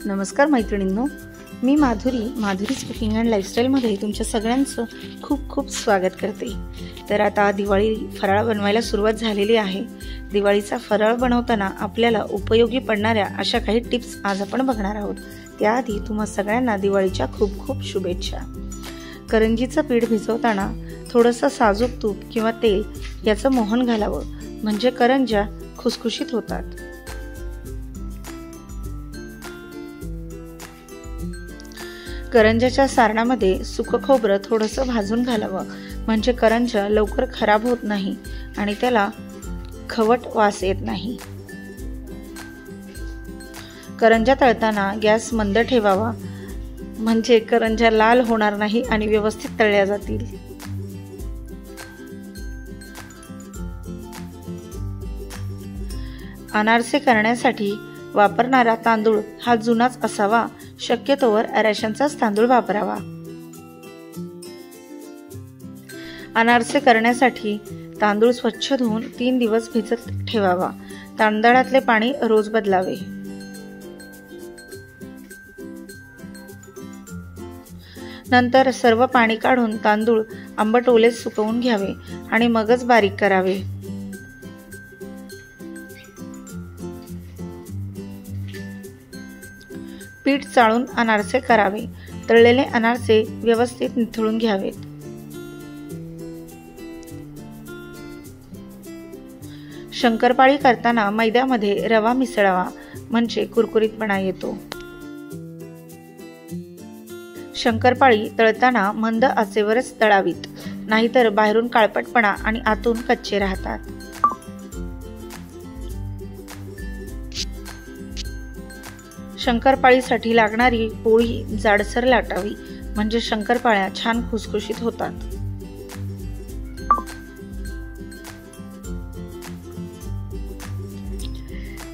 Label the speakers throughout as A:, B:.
A: नमस्कार मैत्रिणींनो, मी Madhuri's cooking and लाईफस्टाईलमध्ये तुमच्या सगळ्यांचं खूप खूप स्वागत करते। तर आता दिवाळी फराळ बनवायला सुरुवात झालेली आहे। दिवाळीचा फराळ बनवताना आपल्याला उपयोगी पडणाऱ्या अशा काही टिप्स आज आपण बघणार आहोत। त्याआधी तुम्हा सगळ्यांना दिवाळीच्या खूप खूप शुभेच्छा। करंजीचं पीठ भिजवताना थोडंसं साजूक तूप किंवा तेल याचं मोहन घालावं, म्हणजे करंज्या खुसखुशीत होतात। करंज्याच्या सारणामध्ये सुकं खोबरं थोडंसं भाजून घालावं, म्हणजे करंज्या लवकर खराब होत नाही आणि त्याला खवट वास येत नाही। करंज्या तळताना गॅस मंद ठेवावा, म्हणजे करंज्या लाल होणार नाही आणि व्यवस्थित तळल्या जातील। अनारसे करण्यासाठी वापरणारा तांदूळ हा जुनाच असावा, शक्यतोवर रेशनचाच तांदूळ वापरावा। अनारसे करण्यासाठी तांदूळ स्वच्छ धुवून 3 दिवस भिजत ठेवावा। तांदळातले पाणी रोज बदलावे। नंतर सर्व पाणी काढून तांदूळ आंबट ओले सुकवून घ्यावे आणि मगच बारीक करावे। पीठ चाळून अनारसे करावे। तळलेले अनारसे व्यवस्थित निथळून घ्यावेत। शंकरपाळी करताना मैद्यामध्ये रवा मिसळावा, म्हणजे कुरकुरीतपणा येतो। शंकरपाळी तळताना मंद आचेवरच तळावीत, नाहीतर बाहेरून काळपटपणा आणि आतून कच्चे राहतात। शंकरपाळीसाठी लागणारी पोळी जाडसर लाटावी, म्हणजे शंकरपाळ्या छान खुसखुशीत होतात।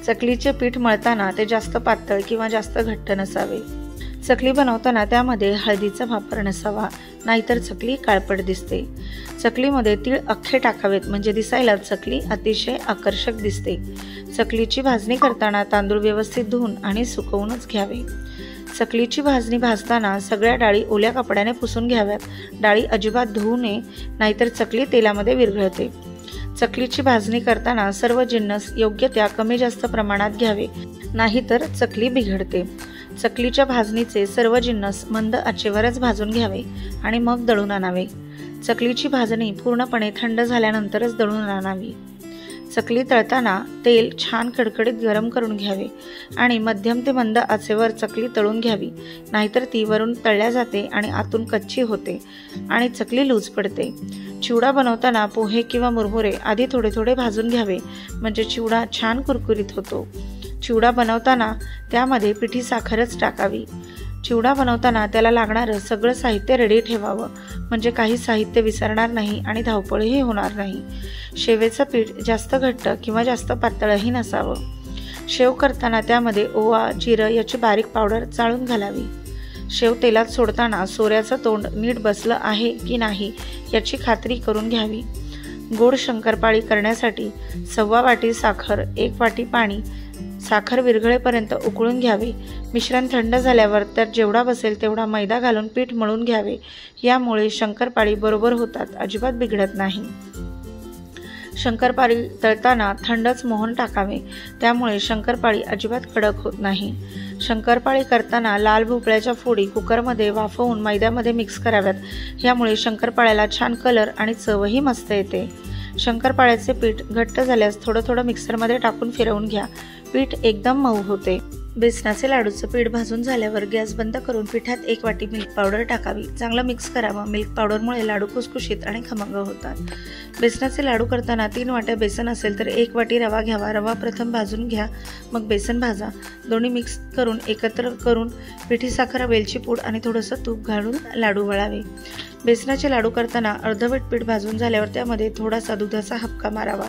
A: चकलीचे पीठ मळताना ते जास्त पातळ किंवा जास्त घट्ट नसावे। चकली बनवताना त्यामध्ये हळदीचा वापर नसावा, नाहीतर चकली काळपट दिसते। चकलीमध्ये तीळ अख्खे टाकावेत, म्हणजे दिसायला चकली अतिशय आकर्षक दिसते। चकलीची भाजणी करताना तांदूळ व्यवस्थित धुवून आणि सुकवूनच घ्यावे। चकलीची भाजणी भाजताना सगळ्या डाळी ओल्या कपड्याने पुसून घ्याव्यात। डाळी अजिबात धुवू नये, नाहीतर चकली तेलामध्ये विरघळते। चकलीची भाजणी करताना सर्व जिन्नस योग्य त्या कमी जास्त प्रमाणात घ्यावे, नाहीतर चकली बिघडते। चकलीच्या भाजणीचे सर्व जिन्नस मंद आचेवरच भाजून घ्यावे आणि मग दळून आणावे। चकलीची भाजणी पूर्णपणे थंड झाल्यानंतरच दळून आणावी। चकली तळताना तेल छान कडकडीत गरम करून घ्यावे आणि मध्यम ते मंद आचेवर चकली तळून घ्यावी, नाहीतर ती वरून तळल्या जाते आणि आतून कच्ची होते आणि चकली लूज पडते। चिवडा बनवताना पोहे किंवा मुरमुरे आधी थोडे थोडे भाजून घ्यावे, म्हणजे चिवडा छान कुरकुरीत होतो। चिवडा बनवताना त्यामध्ये पिठी साखरच टाकावी। चिवडा बनवताना त्याला लागणारं सगळं साहित्य रेडी ठेवावं, म्हणजे काही साहित्य विसरणार नाही आणि धावपळही होणार नाही। शेवेचं पीठ जास्त घट्ट किंवा जास्त पातळही नसावं। शेव करताना त्यामध्ये ओवा, जिरं याची बारीक पावडर चाळून घालावी। शेव तेलात सोडताना सोऱ्याचं तोंड नीट बसलं आहे की नाही याची खात्री करून घ्यावी। गोड शंकरपाळी करण्यासाठी 1/4 वाटी साखर, 1 वाटी पाणी, साखर विरघळेपर्यंत उकळून घ्यावे। मिश्रण थंड झाल्यावर त्यात जेवढा बसेल तेवढा मैदा घालून पीठ मळून घ्यावे। यामुळे शंकरपाळी बरोबर होतात, अजिबात बिघडत नाही। शंकरपाळी तळताना थंडच मोहन टाकावे, त्यामुळे शंकरपाळी अजिबात कडक होत नाही। शंकरपाळी करताना लाल भोपळ्याच्या फोडी कुकरमध्ये वाफवून मैद्यामध्ये मिक्स कराव्यात। यामुळे शंकरपाळ्याला छान कलर आणि चवही मस्त येते। शंकरपाळ्याचे पीठ घट्ट झाल्यास थोडं थोडं मिक्सरमध्ये टाकून फिरवून घ्या, पीठ एकदम मऊ होते। बेसनाचे लाडूचं पीठ भाजून झाल्यावर गॅस बंद करून पिठात 1 वाटी मिल्क पावडर टाकावी। चांगलं मिक्स करावं। मिल्क पावडरमुळे लाडू खुसखुशीत आणि खमंग होतात। बेसनाचे लाडू करताना 3 वाट्या बेसन असेल तर 1 वाटी रवा घ्यावा। रवा प्रथम भाजून घ्या, मग बेसन भाजा। दोन्ही मिक्स करून एकत्र करून पिठी साखर, वेलची पूड आणि थोडंसं तूप घालून लाडू वळावे। बेसनाचे लाडू करताना अर्धवट पीठ भाजून झाल्यावर त्यामध्ये थोडासा दुधाचा हबका मारावा,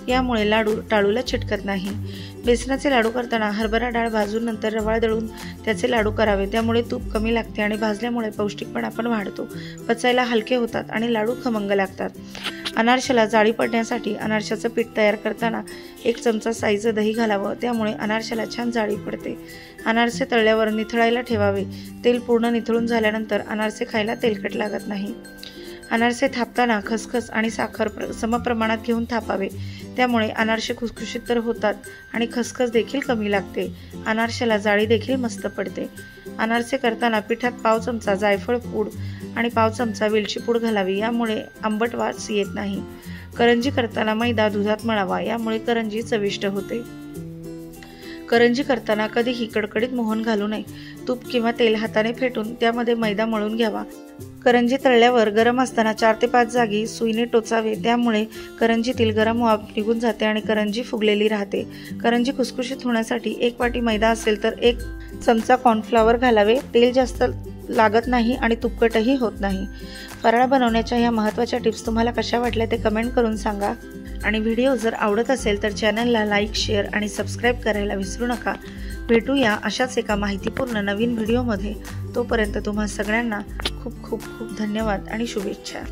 A: यामुळे लाडू टाळूला चिटकत नाही। बेसनाचे लाडू करताना हरभरा डाळ भाजून नंतर रवा दळून त्याचे लाडू करावे, त्यामुळे तूप कमी लागते आणि भाजल्यामुळे पौष्टिकपणा पण वाढतो। पचायला हलके होतात आणि लाडू खमंग लागतात। अनारशाला जाळी पडण्यासाठी अनारशाचं पीठ तयार करताना 1 चमचा साईचं दही घालावं, त्यामुळे अनारशाला छान जाळी पडते। अनारसे तळल्यावर निथळायला ठेवावे। तेल पूर्ण निथळून झाल्यानंतर अनारसे खायला तेलकट लागत नाही। अनारसे थापताना खसखस आणि साखर समप्रमाणात घेऊन थापावे, त्यामुळे अनारसे खुसखुशीत तर होतात आणि खसखस देखील कमी लागते। अनारशाला जाळी देखील मस्त पडते। अनारसे करताना पिठात पाव चमचा जायफळ पूड आणि पाव चमचा वेलची पूड घालावी, यामुळे आंबट वास येत नाही। करंजी करताना मैदा दुधात मळावा, यामुळे करंजी चविष्ट होते। करंजी करताना कधीही कडकडीत मोहन घालू नये। तूप किंवा तेल हाताने फेटून त्यामध्ये मैदा मळून घ्यावा। करंजी तळल्यावर गरम असताना 4 ते 5 जागी सुईने टोचावे, त्यामुळे करंजीतील गरम वाफ निघून जाते आणि करंजी फुगलेली राहते। करंजी खुसखुशीत होण्यासाठी 1 वाटी मैदा असेल तर 1 चमचा कॉर्नफ्लॉवर घालावे। तेल जास्त लागत नाही आणि तुपकटही होत नाही। फराळ बनवण्याच्या ह्या महत्त्वाच्या टिप्स तुम्हाला कशा वाटल्या ते कमेंट करून सांगा आणि व्हिडिओ जर आवडत असेल तर चॅनलला लाईक, शेअर आणि सबस्क्राईब करायला विसरू नका। भेटूया अशाच एका माहितीपूर्ण नवीन व्हिडिओमध्ये। तोपर्यंत तुम्हा सगळ्यांना खूप खूप खूप धन्यवाद आणि शुभेच्छा।